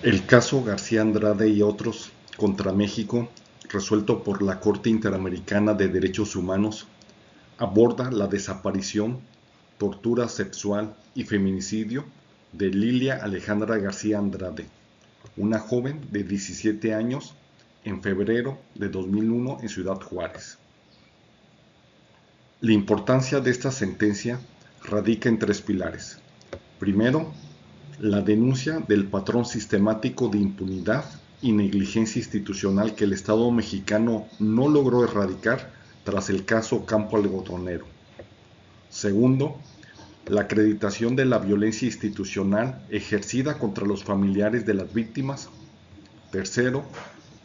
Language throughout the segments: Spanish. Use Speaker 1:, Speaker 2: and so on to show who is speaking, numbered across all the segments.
Speaker 1: El caso García Andrade y otros contra México, resuelto por la Corte Interamericana de Derechos Humanos, aborda la desaparición, tortura sexual y feminicidio de Lilia Alejandra García Andrade, una joven de 17 años, en febrero de 2001 en Ciudad Juárez. La importancia de esta sentencia radica en tres pilares. Primero, la denuncia del patrón sistemático de impunidad y negligencia institucional que el Estado mexicano no logró erradicar tras el caso Campo Algodonero. Segundo, la acreditación de la violencia institucional ejercida contra los familiares de las víctimas. Tercero,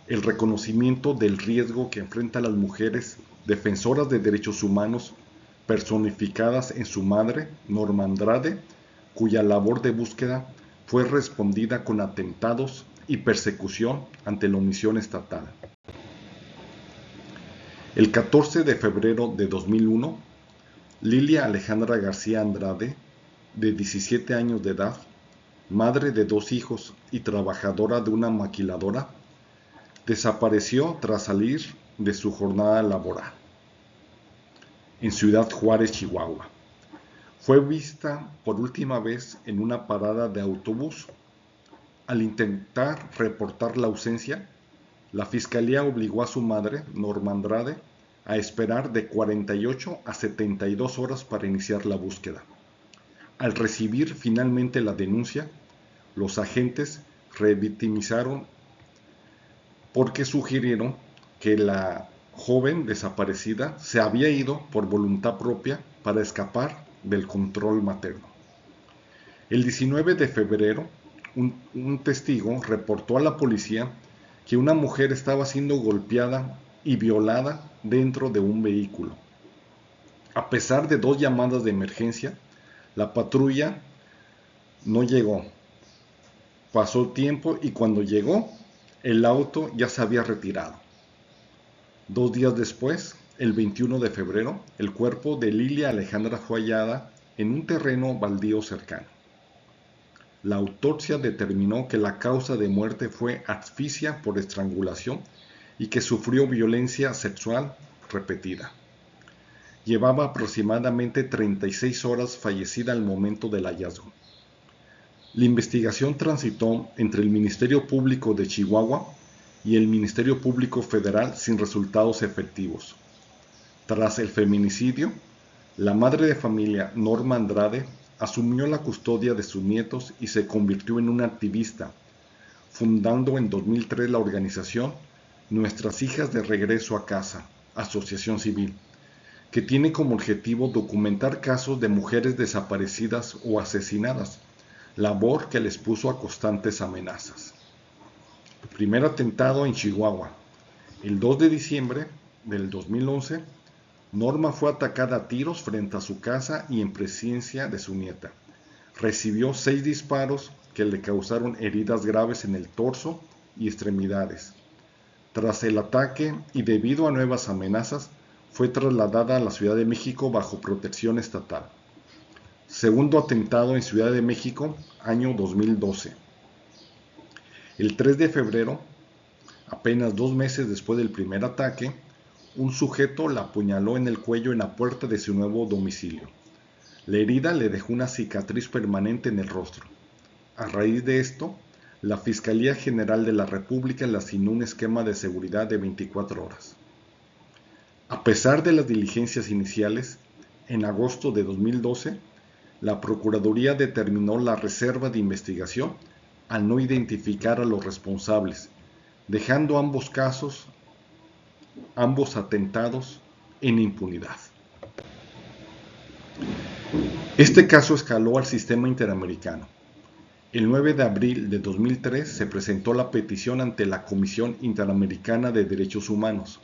Speaker 1: el reconocimiento del riesgo que enfrentan las mujeres defensoras de derechos humanos personificadas en su madre, Norma Andrade, cuya labor de búsqueda fue respondida con atentados y persecución ante la omisión estatal. El 14 de febrero de 2001, Lilia Alejandra García Andrade, de 17 años de edad, madre de 2 hijos y trabajadora de una maquiladora, desapareció tras salir de su jornada laboral en Ciudad Juárez, Chihuahua. Fue vista por última vez en una parada de autobús. Al intentar reportar la ausencia, la fiscalía obligó a su madre, Norma Andrade, a esperar de 48 a 72 horas para iniciar la búsqueda. Al recibir finalmente la denuncia, los agentes revictimizaron porque sugirieron que la joven desaparecida se había ido por voluntad propia para escapar del control materno. El 19 de febrero, un testigo reportó a la policía que una mujer estaba siendo golpeada y violada dentro de un vehículo. A pesar de 2 llamadas de emergencia, la patrulla no llegó. Pasó tiempo y cuando llegó, el auto ya se había retirado. 2 días después, el 21 de febrero, el cuerpo de Lilia Alejandra fue hallada en un terreno baldío cercano. La autopsia determinó que la causa de muerte fue asfixia por estrangulación y que sufrió violencia sexual repetida. Llevaba aproximadamente 36 horas fallecida al momento del hallazgo. La investigación transitó entre el Ministerio Público de Chihuahua y el Ministerio Público Federal sin resultados efectivos. Tras el feminicidio, la madre de familia Norma Andrade asumió la custodia de sus nietos y se convirtió en una activista, fundando en 2003 la organización Nuestras Hijas de Regreso a Casa, asociación civil, que tiene como objetivo documentar casos de mujeres desaparecidas o asesinadas, labor que les puso a constantes amenazas. Primer atentado en Chihuahua. El 2 de diciembre del 2011, Norma fue atacada a tiros frente a su casa y en presencia de su nieta. Recibió 6 disparos que le causaron heridas graves en el torso y extremidades. Tras el ataque y debido a nuevas amenazas, fue trasladada a la Ciudad de México bajo protección estatal. Segundo atentado en Ciudad de México, año 2012. El 3 de febrero, apenas 2 meses después del primer ataque, un sujeto la apuñaló en el cuello en la puerta de su nuevo domicilio. La herida le dejó una cicatriz permanente en el rostro. A raíz de esto, la Fiscalía General de la República le asignó un esquema de seguridad de 24 horas. A pesar de las diligencias iniciales, en agosto de 2012, la Procuraduría determinó la reserva de investigación al no identificar a los responsables, dejando ambos atentados en impunidad. Este caso escaló al sistema interamericano. El 9 de abril de 2003 se presentó la petición ante la Comisión Interamericana de Derechos Humanos.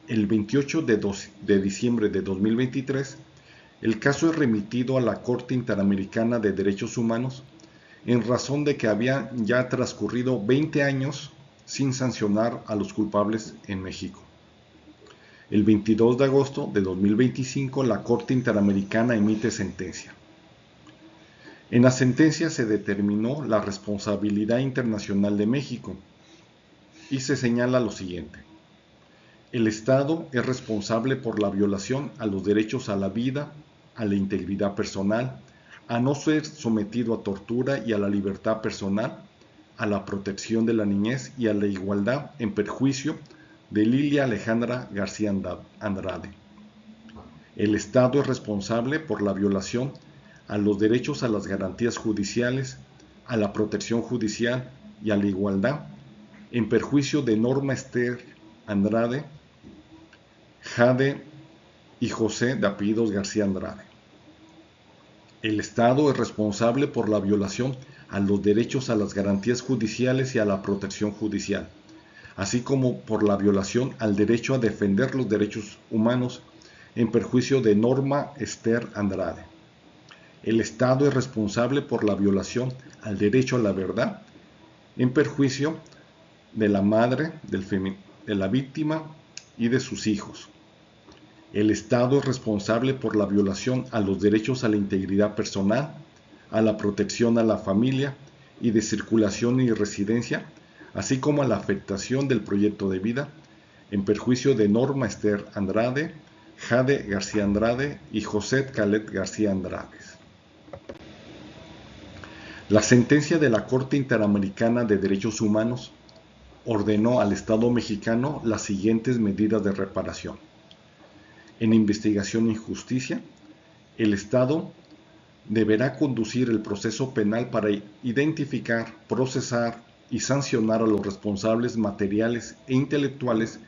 Speaker 1: El 28 de diciembre de 2023, el caso es remitido a la Corte Interamericana de Derechos Humanos en razón de que había ya transcurrido 20 años sin sancionar a los culpables en México. El 22 de agosto de 2025, la Corte Interamericana emite sentencia. En la sentencia se determinó la responsabilidad internacional de México y se señala lo siguiente. El Estado es responsable por la violación a los derechos a la vida, a la integridad personal, a no ser sometido a tortura y a la libertad personal, a la protección de la niñez y a la igualdad en perjuicio de Lilia Alejandra García Andrade. El Estado es responsable por la violación a los derechos a las garantías judiciales, a la protección judicial y a la igualdad en perjuicio de Norma Ester Andrade, Jade y José de apellidos García Andrade. El Estado es responsable por la violación a los derechos a las garantías judiciales y a la protección judicial, así como por la violación al derecho a defender los derechos humanos en perjuicio de Norma Ester Andrade. El Estado es responsable por la violación al derecho a la verdad en perjuicio de la madre de la víctima y de sus hijos. El Estado es responsable por la violación a los derechos a la integridad personal, a la protección a la familia y de circulación y residencia, así como a la afectación del proyecto de vida, en perjuicio de Norma Ester Andrade, Jade García Andrade y José Calet García Andrade. La sentencia de la Corte Interamericana de Derechos Humanos ordenó al Estado mexicano las siguientes medidas de reparación. En investigación y justicia, el Estado deberá conducir el proceso penal para identificar, procesar y sancionar a los responsables materiales e intelectuales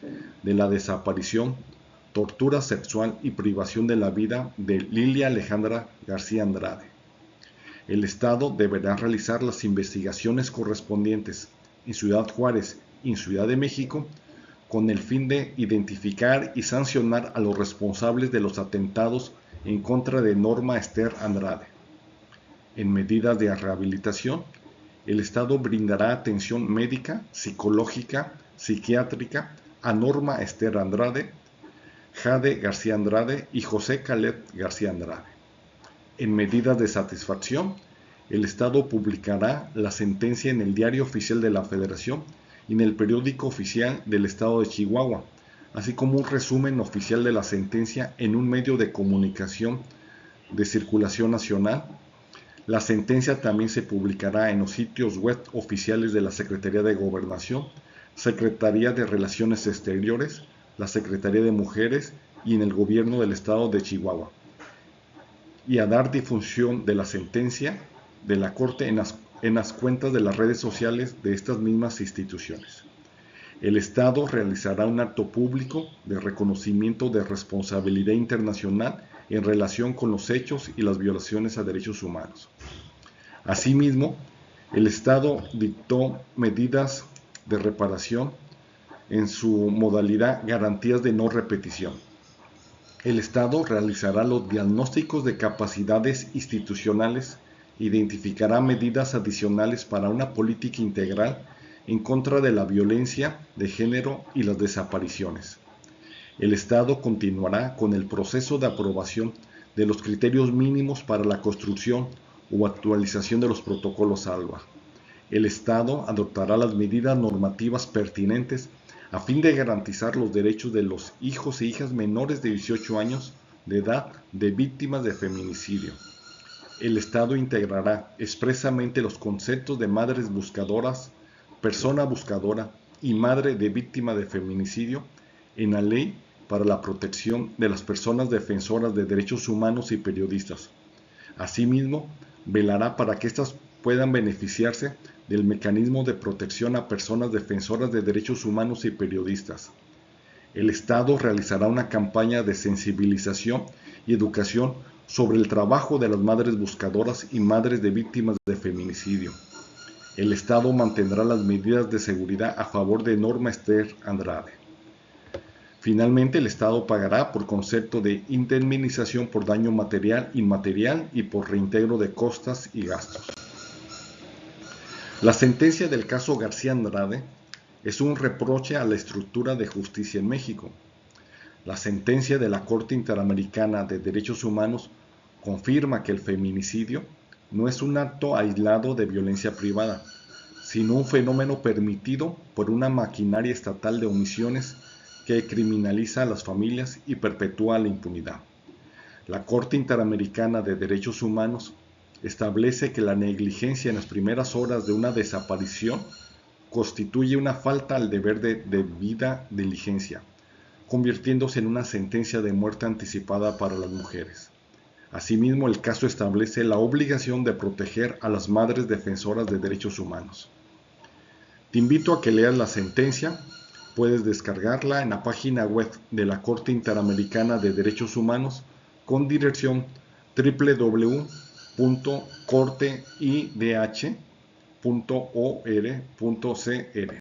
Speaker 1: de la desaparición, tortura sexual y privación de la vida de Lilia Alejandra García Andrade. El Estado deberá realizar las investigaciones correspondientes en Ciudad Juárez y en Ciudad de México con el fin de identificar y sancionar a los responsables de los atentados en contra de Norma Ester Andrade. En medidas de rehabilitación, el Estado brindará atención médica, psicológica, psiquiátrica a Norma Ester Andrade, Jade García Andrade y José Calet García Andrade. En medidas de satisfacción, el Estado publicará la sentencia en el Diario Oficial de la Federación y en el Periódico Oficial del Estado de Chihuahua, así como un resumen oficial de la sentencia en un medio de comunicación de circulación nacional. La sentencia también se publicará en los sitios web oficiales de la Secretaría de Gobernación, Secretaría de Relaciones Exteriores, la Secretaría de Mujeres y en el Gobierno del Estado de Chihuahua, y a dar difusión de la sentencia de la Corte en las cuentas de las redes sociales de estas mismas instituciones. El Estado realizará un acto público de reconocimiento de responsabilidad internacional en relación con los hechos y las violaciones a derechos humanos. Asimismo, el Estado dictó medidas de reparación en su modalidad garantías de no repetición. El Estado realizará los diagnósticos de capacidades institucionales, identificará medidas adicionales para una política integral en contra de la violencia de género y las desapariciones. El Estado continuará con el proceso de aprobación de los criterios mínimos para la construcción o actualización de los protocolos ALBA. El Estado adoptará las medidas normativas pertinentes a fin de garantizar los derechos de los hijos e hijas menores de 18 años de edad de víctimas de feminicidio. El Estado integrará expresamente los conceptos de madres buscadoras, persona buscadora y madre de víctima de feminicidio en la Ley para la Protección de las Personas Defensoras de Derechos Humanos y Periodistas. Asimismo, velará para que éstas puedan beneficiarse del mecanismo de protección a personas defensoras de derechos humanos y periodistas. El Estado realizará una campaña de sensibilización y educación sobre el trabajo de las madres buscadoras y madres de víctimas de feminicidio. El Estado mantendrá las medidas de seguridad a favor de Norma Ester Andrade. Finalmente, el Estado pagará por concepto de indemnización por daño material, inmaterial y por reintegro de costas y gastos. La sentencia del caso García Andrade es un reproche a la estructura de justicia en México. La sentencia de la Corte Interamericana de Derechos Humanos confirma que el feminicidio no es un acto aislado de violencia privada, sino un fenómeno permitido por una maquinaria estatal de omisiones que criminaliza a las familias y perpetúa la impunidad. La Corte Interamericana de Derechos Humanos establece que la negligencia en las primeras horas de una desaparición constituye una falta al deber de debida diligencia, convirtiéndose en una sentencia de muerte anticipada para las mujeres. Asimismo, el caso establece la obligación de proteger a las madres defensoras de derechos humanos. Te invito a que leas la sentencia. Puedes descargarla en la página web de la Corte Interamericana de Derechos Humanos con dirección www.corteidh.org.cr.